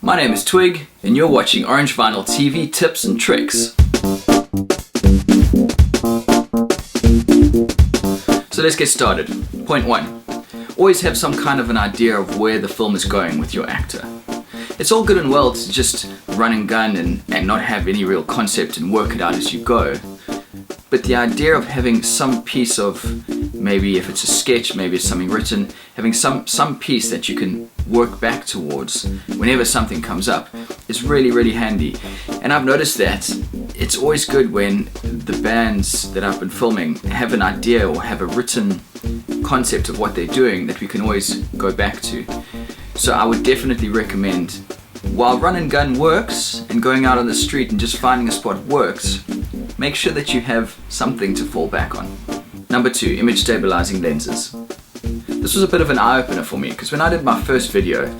My name is Twig, and you're watching Orange Vinyl TV Tips and Tricks. So let's get started. Point 1. Always have some kind of an idea of where the film is going with your actor. It's all good and well to just run and gun and not have any real concept and work it out as you go. But the idea of having some piece of, maybe if it's a sketch, maybe it's something written, having some piece that you can work back towards whenever something comes up is really, really handy. And I've noticed that it's always good when the bands that I've been filming have an idea or have a written concept of what they're doing that we can always go back to. So I would definitely recommend, while run and gun works and going out on the street and just finding a spot works, make sure that you have something to fall back on. Number 2, image stabilizing lenses. This was a bit of an eye-opener for me because when I did my first video,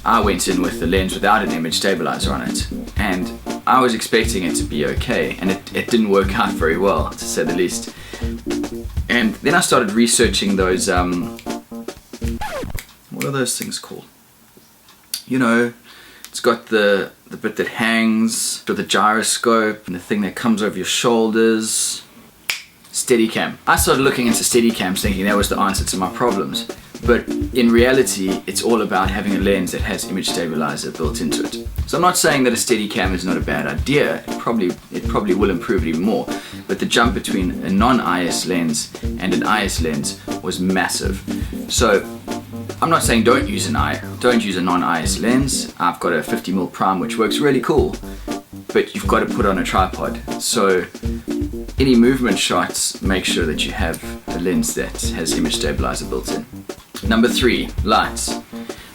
I went in with the lens without an image stabilizer on it, and I was expecting it to be okay, and it didn't work out very well, to say the least. And then I started researching those, what are those things called? You know, it's got the bit that hangs, with the gyroscope, and the thing that comes over your shoulders. Steadicam. I started looking into Steadicams thinking that was the answer to my problems. But in reality, it's all about having a lens that has image stabilizer built into it. So I'm not saying that a Steadicam is not a bad idea. It probably will improve it even more. But the jump between a non-IS lens and an IS lens was massive. So I'm not saying don't use a non-IS lens. I've got a 50mm prime which works really cool, but you've got to put on a tripod. So any movement shots, make sure that you have a lens that has image stabilizer built in. Number 3, lights.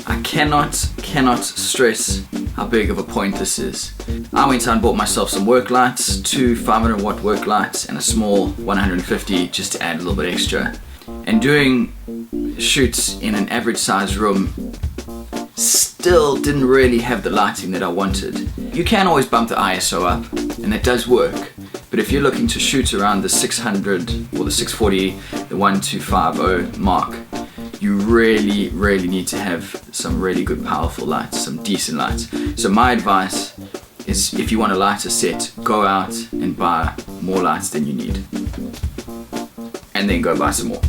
I cannot stress how big of a point this is. I went out and bought myself some work lights, 2 500 watt work lights and a small 150 just to add a little bit extra. And doing shoots in an average size room still didn't really have the lighting that I wanted. You can always bump the ISO up, and that does work, but if you're looking to shoot around the 600 or the 640, the 1250 mark, you really need to have some really good powerful lights, some decent lights. So my advice is, if you want to light a set, go out and buy more lights than you need, and then go buy some more.